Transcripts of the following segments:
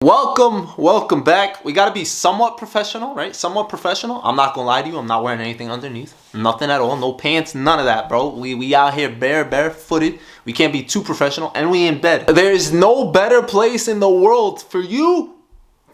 Welcome back. We gotta be somewhat professional, right? Somewhat professional. I'm not gonna lie to you. I'm not wearing anything underneath. Nothing at all. No pants. None of that, bro. We out here barefooted. We can't be too professional, and we in bed. There is no better place in the world for you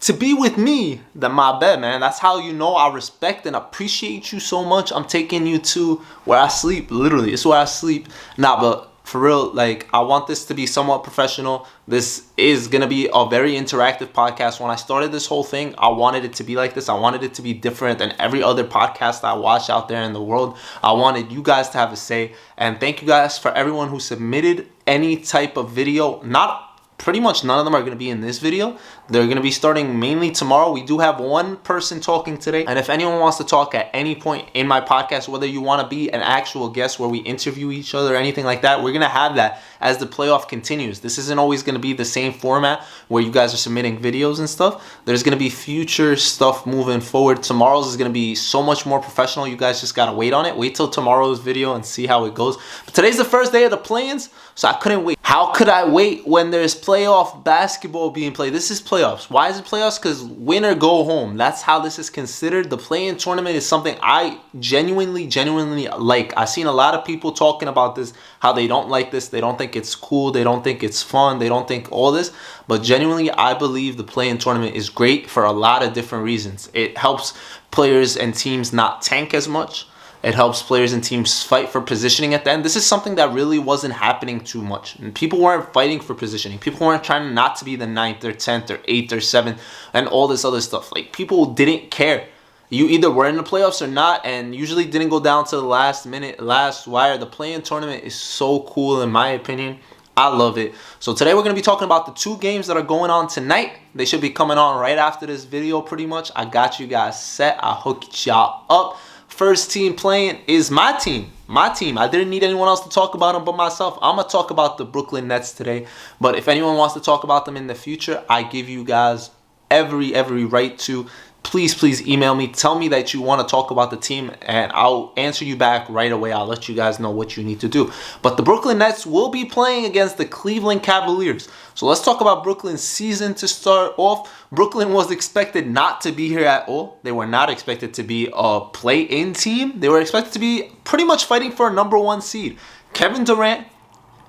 to be with me than my bed, man. That's how you know I respect and appreciate you so much. I'm taking you to where I sleep. Literally, it's where I sleep. Nah, but for real, like, I want this to be somewhat professional. This is gonna be a very interactive podcast. When I started this whole thing, I wanted it to be like this. I wanted it to be different than every other podcast I watch out there in the world. I wanted you guys to have a say. And thank you guys for everyone who submitted any type of video. Pretty much none of them are going to be in this video. They're going to be starting mainly tomorrow. We do have one person talking today. And if anyone wants to talk at any point in my podcast, whether you want to be an actual guest where we interview each other or anything like that, we're going to have that as the playoff continues. This isn't always going to be the same format where you guys are submitting videos and stuff. There's going to be future stuff moving forward. Tomorrow's is going to be so much more professional. You guys just got to wait on it. Wait till tomorrow's video and see how it goes. But today's the first day of the play-ins, so I couldn't wait. How could I wait when there's playoff basketball being played? This is playoffs. Why is it playoffs? Because win or go home. That's how this is considered. The play-in tournament is something I genuinely like. I've seen a lot of people talking about this, how they don't like this. They don't think it's cool. They don't think it's fun. They don't think all this. But genuinely, I believe the play-in tournament is great for a lot of different reasons. It helps players and teams not tank as much. It helps players and teams fight for positioning at the end. This is something that really wasn't happening too much. And people weren't fighting for positioning. People weren't trying not to be the 9th or 10th or 8th or 7th and all this other stuff. Like, people didn't care. You either were in the playoffs or not, and usually didn't go down to the last minute, last wire. The play-in tournament is so cool, in my opinion. I love it. So today we're going to be talking about the 2 games that are going on tonight. They should be coming on right after this video pretty much. I got you guys set. I hooked y'all up. First team playing is my team. I didn't need anyone else to talk about them but myself. I'm going to talk about the Brooklyn Nets today. But if anyone wants to talk about them in the future, I give you guys every right to. Please email me. Tell me that you want to talk about the team, and I'll answer you back right away. I'll let you guys know what you need to do. But the Brooklyn Nets will be playing against the Cleveland Cavaliers. So let's talk about Brooklyn's season to start off. Brooklyn was expected not to be here at all. They were not expected to be a play-in team. They were expected to be pretty much fighting for a #1 seed. Kevin Durant,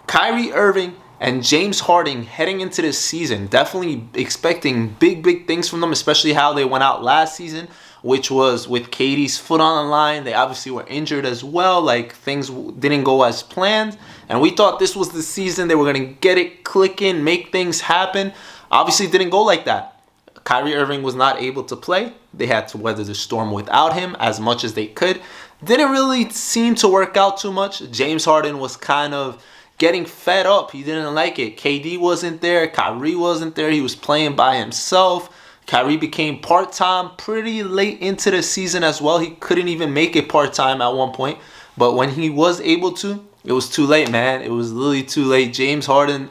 Kyrie Irving, and James Harden heading into this season. Definitely expecting big things from them, especially how they went out last season, which was with KD's foot on the line. They obviously were injured as well. Like, things didn't go as planned. And we thought this was the season they were going to get it clicking, make things happen. Obviously, it didn't go like that. Kyrie Irving was not able to play. They had to weather the storm without him as much as they could. Didn't really seem to work out too much. James Harden was kind of getting fed up. He didn't like it. KD wasn't there. Kyrie wasn't there. He was playing by himself. Kyrie became part-time pretty late into the season as well. He couldn't even make it part-time at one point. But when he was able to, it was too late, man. It was literally too late. James Harden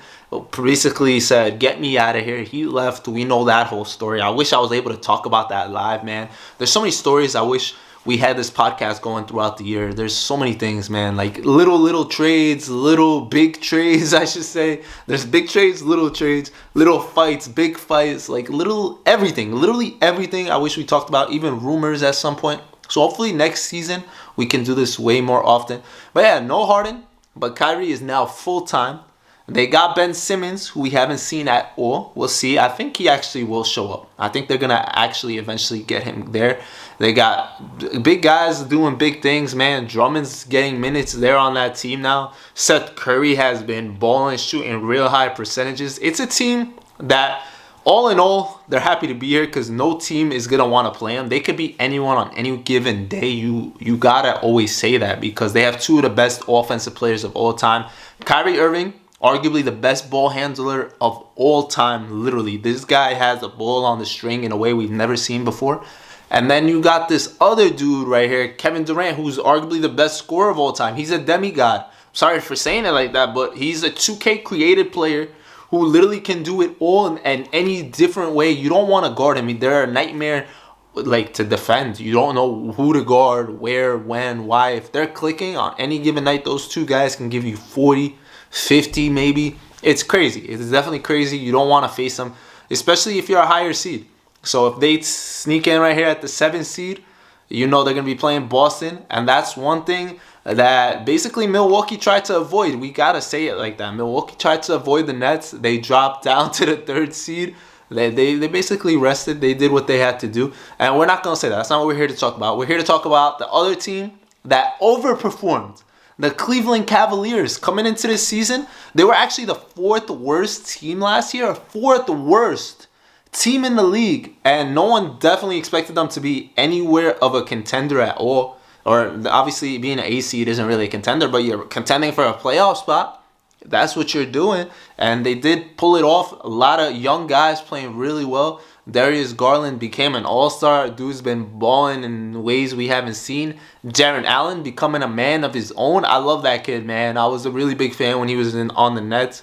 basically said, "Get me out of here." He left. We know that whole story. I wish I was able to talk about that live, man. There's so many stories I wish we had this podcast going throughout the year. There's so many things, man. Like little trades, little big trades, I should say. There's big trades, little fights, big fights, like little everything. Literally everything I wish we talked about, even rumors at some point. So hopefully next season we can do this way more often. But yeah, no Harden, but Kyrie is now full-time. They got Ben Simmons, who we haven't seen at all. We'll see. I think he actually will show up. I think they're going to actually eventually get him there. They got big guys doing big things, man. Drummond's getting minutes there on that team now. Seth Curry has been balling, shooting real high percentages. It's a team that, all in all, they're happy to be here because no team is going to want to play them. They could be anyone on any given day. You got to always say that because they have 2 of the best offensive players of all time. Kyrie Irving, arguably the best ball handler of all time, literally. This guy has a ball on the string in a way we've never seen before. And then you got this other dude right here, Kevin Durant, who's arguably the best scorer of all time. He's a demigod. Sorry for saying it like that, but he's a 2K created player who literally can do it all in any different way. You don't want to guard him. They're a nightmare like to defend. You don't know who to guard, where, when, why. If they're clicking on any given night, those 2 guys can give you 40, 50 maybe. It's crazy. It's definitely crazy. You don't want to face them. especially if you're a higher seed. So if they sneak in right here at the 7th seed, you know they're going to be playing Boston. And that's one thing that basically Milwaukee tried to avoid. We got to say it like that. Milwaukee tried to avoid the Nets. They dropped down to the 3rd seed. They basically rested. They did what they had to do. And we're not going to say that. That's not what we're here to talk about. We're here to talk about the other team that overperformed. The Cleveland Cavaliers coming into this season, they were actually the 4th worst team last year. 4th worst team in the league. And no one definitely expected them to be anywhere of a contender at all. Or obviously being an A seed isn't really a contender, but you're contending for a playoff spot. That's what you're doing. And they did pull it off. A lot of young guys playing really well. Darius Garland became an all-star. Dude's been balling in ways we haven't seen. Jarrett Allen becoming a man of his own. I love that kid, man. I was a really big fan when he was on the Nets.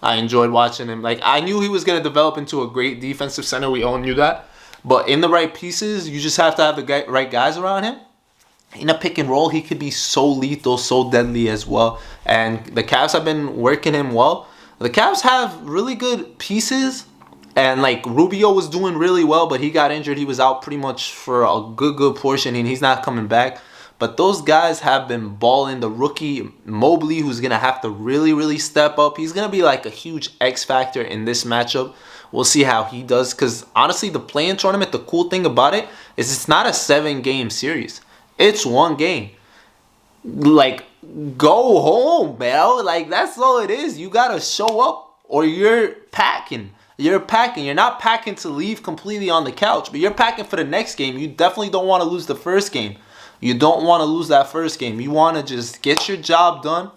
I enjoyed watching him. Like, I knew he was going to develop into a great defensive center. We all knew that. But in the right pieces, you just have to have the right guys around him. In a pick and roll, he could be so lethal, so deadly as well. And the Cavs have been working him well. The Cavs have really good pieces. And like Rubio was doing really well, but he got injured. He was out pretty much for a good portion, and he's not coming back. But those guys have been balling. The rookie Mobley, who's going to have to really step up. He's going to be like a huge X factor in this matchup. We'll see how he does. Because honestly, the play-in tournament, the cool thing about it is it's not a 7-game series. It's 1 game. Like, go home, man. Like, that's all it is. You got to show up or you're packing. You're packing. You're not packing to leave completely on the couch, but you're packing for the next game. You definitely don't want to lose the first game. You don't want to lose that first game. You want to just get your job done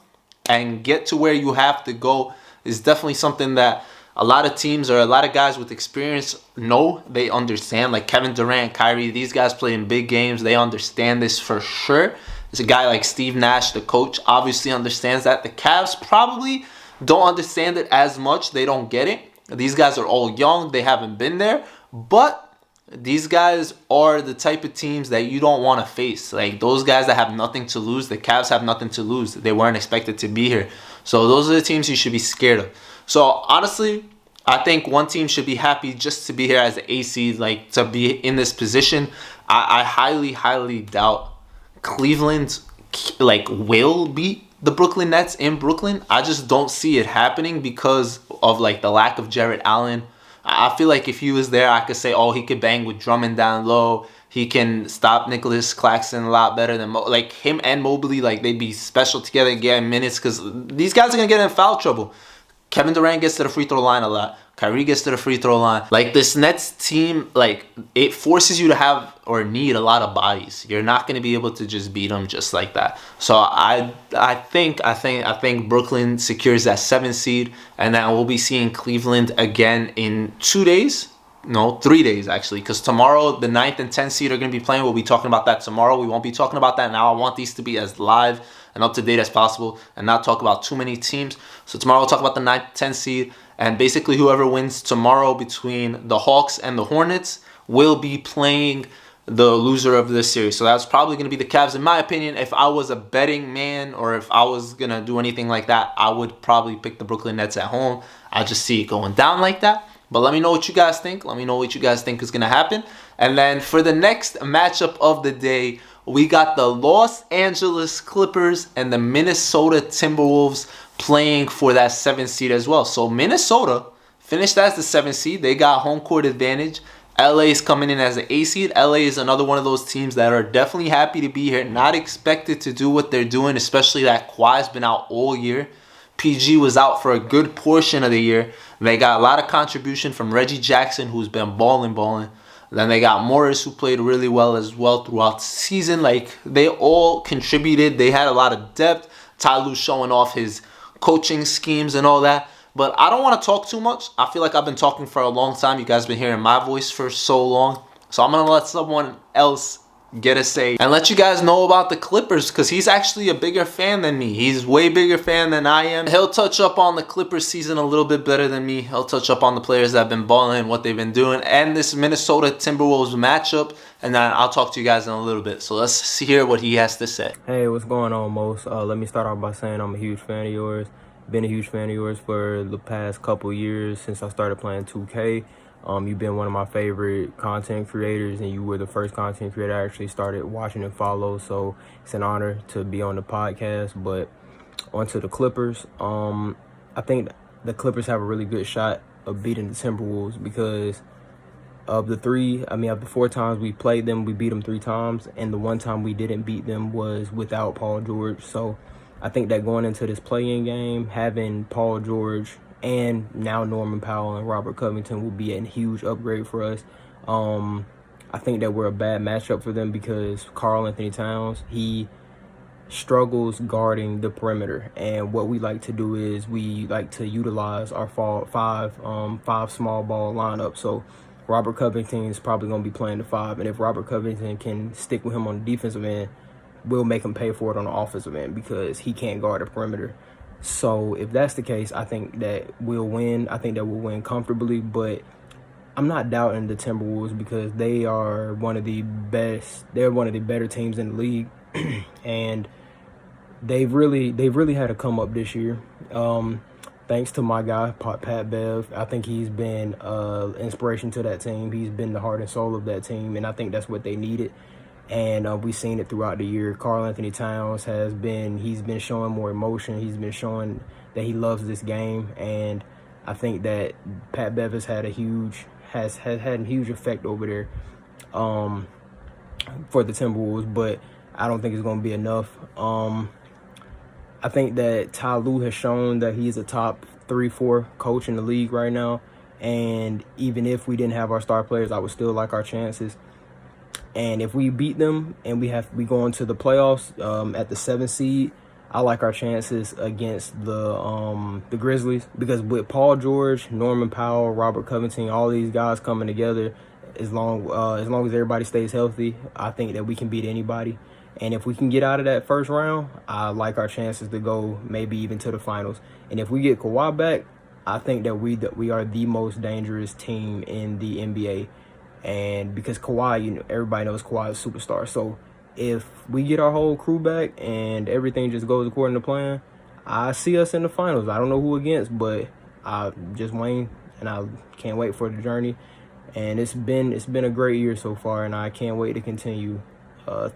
and get to where you have to go. Is definitely something that a lot of teams or a lot of guys with experience know. They understand. Like Kevin Durant, Kyrie, these guys play in big games. They understand this for sure. There's a guy like Steve Nash, the coach, obviously understands that. The Cavs probably don't understand it as much. They don't get it. These guys are all young. They haven't been there. But these guys are the type of teams that you don't want to face. Like those guys that have nothing to lose. The Cavs have nothing to lose. They weren't expected to be here. So those are the teams you should be scared of. So honestly, I think one team should be happy just to be here as an A seed, like to be in this position. I highly doubt Cleveland will beat the Brooklyn Nets in Brooklyn. I just don't see it happening because of like the lack of Jarrett Allen. I feel like if he was there, I could say, oh, he could bang with Drummond down low. He can stop Nicholas Claxton a lot better than like him and Mobley. Like they'd be special together, getting minutes because these guys are gonna get in foul trouble. Kevin Durant gets to the free throw line a lot. Kyrie gets to the free throw line. Like this Nets team, like it forces you to have or need a lot of bodies. You're not going to be able to just beat them just like that. So I think Brooklyn secures that 7th seed, and then we'll be seeing Cleveland again in 2 days. No, 3 days actually, because tomorrow the 9th and 10th seed are going to be playing. We'll be talking about that tomorrow. We won't be talking about that now. I want these to be as live and up to date as possible and not talk about too many teams. So tomorrow we'll talk about the 9th, 10th seed, and basically whoever wins tomorrow between the Hawks and the Hornets will be playing the loser of this series. So that's probably going to be the Cavs. In my opinion, if I was a betting man or if I was going to do anything like that, I would probably pick the Brooklyn Nets at home. I just see it going down like that. But let me know what you guys think. Let me know what you guys think is going to happen. And then for the next matchup of the day, we got the Los Angeles Clippers and the Minnesota Timberwolves playing for that 7th seed as well. So Minnesota finished as the 7th seed. They got home court advantage. LA is coming in as an A seed. LA is another one of those teams that are definitely happy to be here. Not expected to do what they're doing, especially that Kawhi's been out all year. PG was out for a good portion of the year. They got a lot of contribution from Reggie Jackson, who's been balling. Then they got Morris, who played really well as well throughout the season. Like, they all contributed. They had a lot of depth. Ty Lue showing off his coaching schemes and all that. But I don't want to talk too much. I feel like I've been talking for a long time. You guys have been hearing my voice for so long. So I'm going to let someone else get a say and let you guys know about the Clippers, because he's actually a bigger fan than me. He's way bigger fan than I am. He'll touch up on the Clippers season a little bit better than me. He'll touch up on the players that have been balling, what they've been doing, and this Minnesota Timberwolves matchup, and then I'll talk to you guys in a little bit. So let's hear what he has to say. Hey, what's going on, Most? Let me start off by saying I'm a huge fan of yours. Been a huge fan of yours for the past couple years since I started playing 2K. You've been one of my favorite content creators, and you were the first content creator I actually started watching and follow. So it's an honor to be on the podcast. But onto the Clippers. I think the Clippers have a really good shot of beating the Timberwolves because of the 4 times we played them, we beat them 3 times, and the one time we didn't beat them was without Paul George. So I think that going into this play-in game, having Paul George and now Norman Powell and Robert Covington will be a huge upgrade for us. I think that we're a bad matchup for them because Karl Anthony Towns, he struggles guarding the perimeter, and what we like to do is we like to utilize our five small ball lineup. So Robert Covington is probably going to be playing the 5, and if Robert Covington can stick with him on the defensive end, we'll make him pay for it on the offensive end because he can't guard the perimeter. So if that's the case, I think that we'll win. I think that we'll win comfortably, but I'm not doubting the Timberwolves because they are one of the best. They're one of the better teams in the league, and they've really had a come up this year. Thanks to my guy, Pat Bev. I think he's been inspiration to that team. He's been the heart and soul of that team, and I think that's what they needed. And we've seen it throughout the year. Karl Anthony Towns he's been showing more emotion. He's been showing that he loves this game, and I think that Pat Bev has had a huge effect over there for the Timberwolves, but I don't think it's going to be enough. I think that Ty Lue has shown that he's a top 3-4 coach in the league right now. And even if we didn't have our star players, I would still like our chances. And if we beat them and we go into the playoffs at the 7th seed, I like our chances against the Grizzlies because with Paul George, Norman Powell, Robert Covington, all these guys coming together, as long as everybody stays healthy, I think that we can beat anybody. And if we can get out of that first round, I like our chances to go maybe even to the finals. And if we get Kawhi back, I think that we are the most dangerous team in the NBA. And because Kawhi, everybody knows Kawhi is a superstar. So if we get our whole crew back and everything just goes according to plan, I see us in the finals. I don't know who against, but I just waiting, and I can't wait for the journey. And it's been a great year so far, and I can't wait to continue.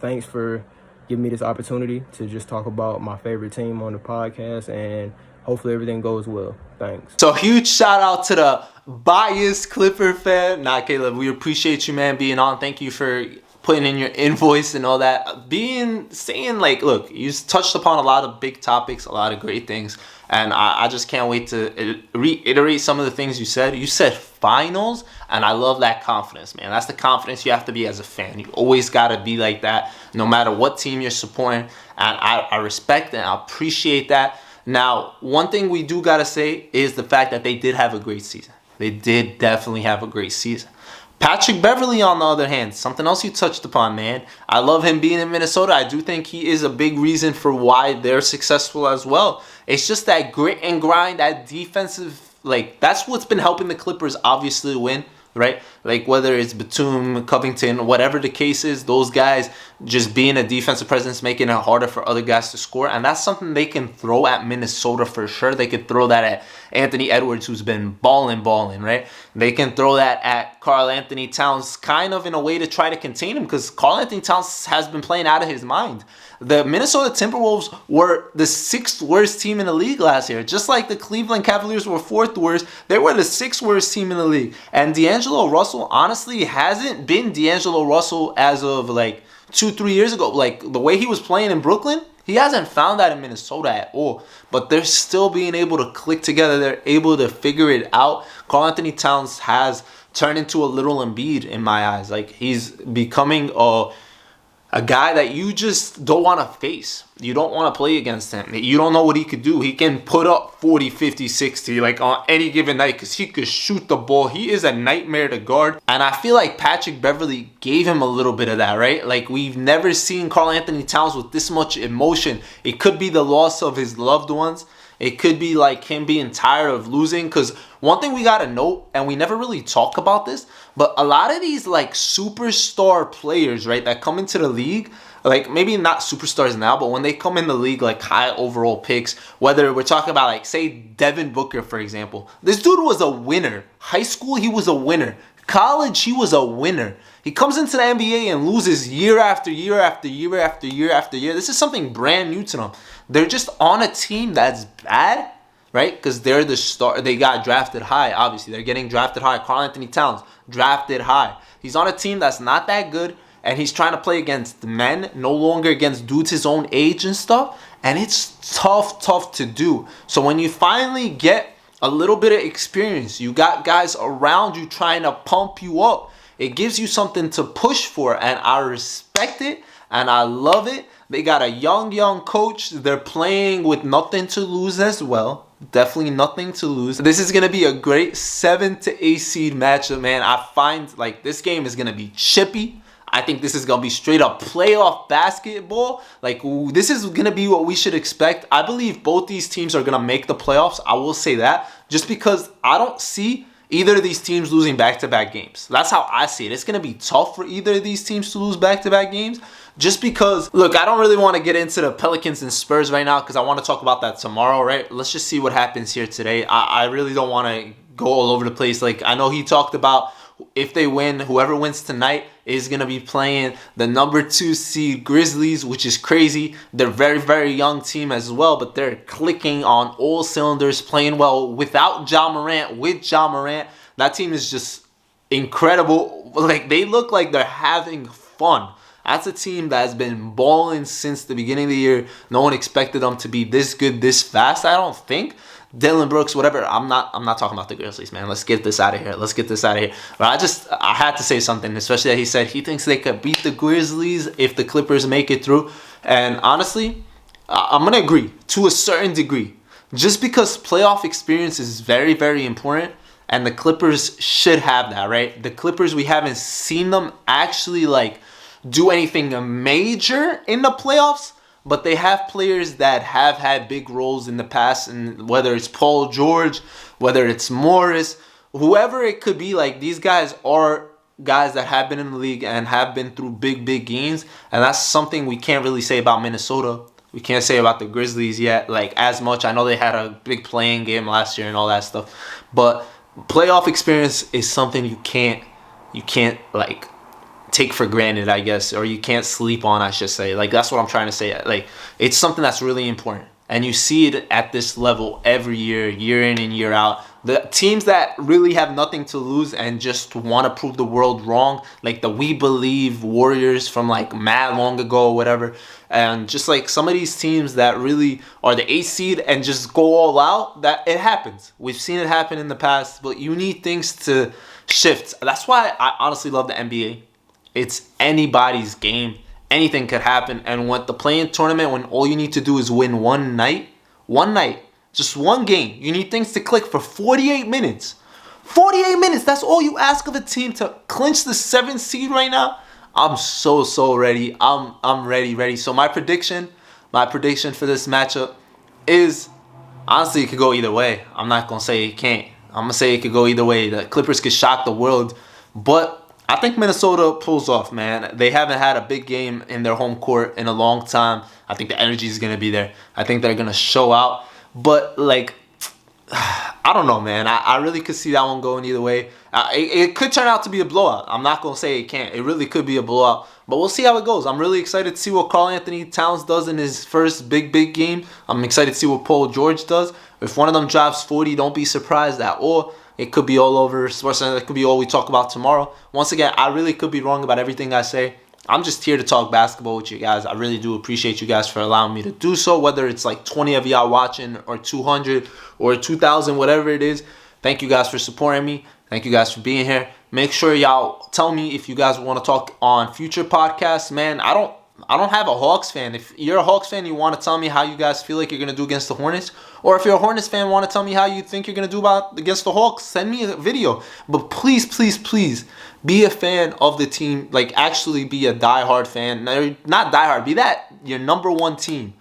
Thanks for giving me this opportunity to just talk about my favorite team on the podcast, and hopefully everything goes well. Thanks. So huge shout out to the biased Clipper fan. Nah, Caleb, we appreciate you, man, being on. Thank you for putting in your invoice and all that. Saying like, look, you touched upon a lot of big topics, a lot of great things. And I just can't wait to reiterate some of the things you said. You said finals, and I love that confidence, man. That's the confidence you have to be as a fan. You always got to be like that, no matter what team you're supporting. And I respect and I appreciate that. Now, one thing we do got to say is the fact that they did have a great season. They did definitely have a great season. Patrick Beverley, on the other hand, something else you touched upon, man. I love him being in Minnesota. I do think he is a big reason for why they're successful as well. It's just that grit and grind, that defensive, that's what's been helping the Clippers obviously win, right? Like whether it's Batum, Covington, whatever the case is, those guys just being a defensive presence, making it harder for other guys to score. And that's something they can throw at Minnesota for sure. They could throw that at Anthony Edwards, who's been balling, right? They can throw that at Karl Anthony Towns kind of in a way to try to contain him because Karl Anthony Towns has been playing out of his mind. The Minnesota Timberwolves were the 6th worst team in the league last year. Just like the Cleveland Cavaliers were 4th worst, they were the 6th worst team in the league. And D'Angelo Russell honestly hasn't been D'Angelo Russell as of 2-3 years ago. The way he was playing in Brooklyn, he hasn't found that in Minnesota at all. But they're still being able to click together. They're able to figure it out. Karl Anthony Towns has turned into a little Embiid in my eyes. He's becoming a guy that you just don't want to face. You don't want to play against him. You don't know what he could do. He can put up 40, 50, 60 on any given night because he could shoot the ball. He is a nightmare to guard. And I feel like Patrick Beverley gave him a little bit of that, right? We've never seen Karl Anthony Towns with this much emotion. It could be the loss of his loved ones. It could be him being tired of losing. Because one thing we got to note, and we never really talk about this, but a lot of these superstar players, right, that come into the league, like maybe not superstars now, but when they come in the league like high overall picks, whether we're talking about like say Devin Booker, for example. This dude was a winner. High school, he was a winner. College, he was a winner. He comes into the NBA and loses year after year after year after year after year. This is something brand new to them. They're just on a team that's bad, right? Because they're the star. They got drafted high, obviously. They're getting drafted high. Karl-Anthony Towns, drafted high. He's on a team that's not that good, and he's trying to play against men, no longer against dudes his own age and stuff. And it's tough to do. So when you finally get a little bit of experience, you got guys around you trying to pump you up, it gives you something to push for, and I respect it and I love it. They got a young coach. They're playing with nothing to lose as well. Definitely nothing to lose. This is going to be a great 7 to 8 seed matchup, man. I find like this game is going to be chippy. I think this is going to be straight up playoff basketball. Like, this is going to be what we should expect. I believe both these teams are going to make the playoffs. I will say that. Just because I don't see either of these teams losing back-to-back games. That's how I see it. It's going to be tough for either of these teams to lose back-to-back games. Just because, look, I don't really want to get into the Pelicans and Spurs right now because I want to talk about that tomorrow, right? Let's just see what happens here today. I really don't want to go all over the place. Like, I know he talked about if they win, whoever wins tonight is going to be playing the number 2 seed Grizzlies, which is crazy. They're a very young team as well, but they're clicking on all cylinders, playing well without Ja Morant. With Ja Morant, that team is just incredible. Like, they look like they're having fun. That's a team that has been balling since the beginning of the year. No one expected them to be this good, this fast, I don't think. Dylan Brooks, whatever. I'm not talking about the Grizzlies, man. Let's get this out of here. But I had to say something, especially that he said he thinks they could beat the Grizzlies if the Clippers make it through. And honestly, I'm going to agree to a certain degree. Just because playoff experience is very important, and the Clippers should have that, right? The Clippers, we haven't seen them actually like do anything major in the playoffs. But they have players that have had big roles in the past, and whether it's Paul George, whether it's Morris, whoever it could be, like these guys are guys that have been in the league and have been through big games, and that's something we can't really say about Minnesota. We can't say about the Grizzlies yet, like as much. I know they had a big playing game last year and all that stuff, but playoff experience is something you can't like take for granted, I guess, or you can't sleep on, I should say. Like, that's what I'm trying to say. Like, it's something that's really important. And you see it at this level every year, year in and year out. The teams that really have nothing to lose and just want to prove the world wrong, like the We Believe Warriors from like mad long ago or whatever. And just like some of these teams that really are the 8th seed and just go all out, that it happens. We've seen it happen in the past, but you need things to shift. That's why I honestly love the NBA. It's anybody's game. Anything could happen. And with the play-in tournament, when all you need to do is win one night, just one game, you need things to click for 48 minutes. 48 minutes, that's all you ask of a team to clinch the 7th seed right now. I'm so ready. I'm ready. So my prediction for this matchup is, honestly, it could go either way. I'm not going to say it can't. I'm going to say it could go either way. The Clippers could shock the world, but I think Minnesota pulls off, man. They haven't had a big game in their home court in a long time. I think the energy is going to be there. I think they're going to show out. But, like, I don't know, man. I really could see that one going either way. It could turn out to be a blowout. I'm not going to say it can't. It really could be a blowout. But we'll see how it goes. I'm really excited to see what Karl-Anthony Towns does in his first big game. I'm excited to see what Paul George does. If one of them drops 40, don't be surprised at all. It could be all over sports, and it could be all we talk about tomorrow. Once again, I really could be wrong about everything I say. I'm just here to talk basketball with you guys. I really do appreciate you guys for allowing me to do so, whether it's like 20 of y'all watching or 200 or 2,000, whatever it is. Thank you guys for supporting me. Thank you guys for being here. Make sure y'all tell me if you guys want to talk on future podcasts. Man, I don't have a Hawks fan. If you're a Hawks fan, you want to tell me how you guys feel like you're going to do against the Hornets. Or if you're a Hornets fan, want to tell me how you think you're going to do against the Hawks, send me a video. But please be a fan of the team. Like, actually be a diehard fan. Not diehard. Be that your number one team.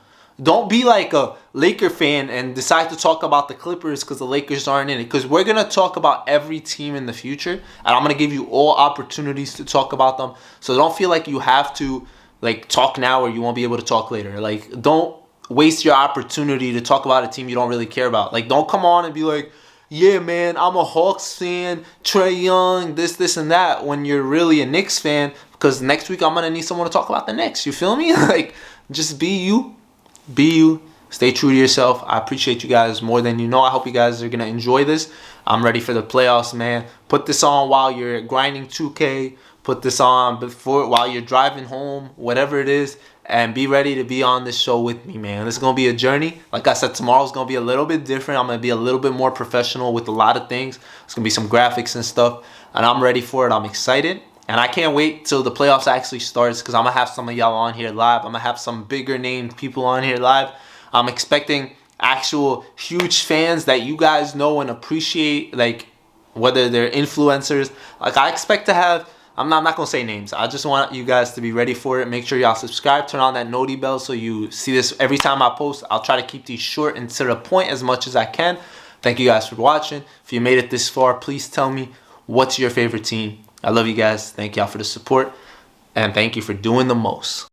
Don't be like a Laker fan and decide to talk about the Clippers because the Lakers aren't in it. Because we're going to talk about every team in the future. And I'm going to give you all opportunities to talk about them. So don't feel like you have to like talk now or you won't be able to talk later. Like, don't waste your opportunity to talk about a team you don't really care about. Like, don't come on and be like, yeah, man, I'm a Hawks fan, Trae Young, this, and that, when you're really a Knicks fan, because next week I'm going to need someone to talk about the Knicks. You feel me? Like, just be you. Be you. Stay true to yourself. I appreciate you guys more than you know. I hope you guys are going to enjoy this. I'm ready for the playoffs, man. Put this on while you're grinding 2K. Put this on while you're driving home, whatever it is, and be ready to be on this show with me, man. This is going to be a journey. Like I said, tomorrow's going to be a little bit different. I'm going to be a little bit more professional with a lot of things. It's going to be some graphics and stuff, and I'm ready for it. I'm excited, and I can't wait till the playoffs actually starts because I'm going to have some of y'all on here live. I'm going to have some bigger named people on here live. I'm expecting actual huge fans that you guys know and appreciate, like whether they're influencers. Like I expect to have, I'm not going to say names. I just want you guys to be ready for it. Make sure y'all subscribe, turn on that noti bell so you see this every time I post. I'll try to keep these short and to the point as much as I can. Thank you guys for watching. If you made it this far, please tell me what's your favorite team. I love you guys. Thank y'all for the support. And thank you for doing the most.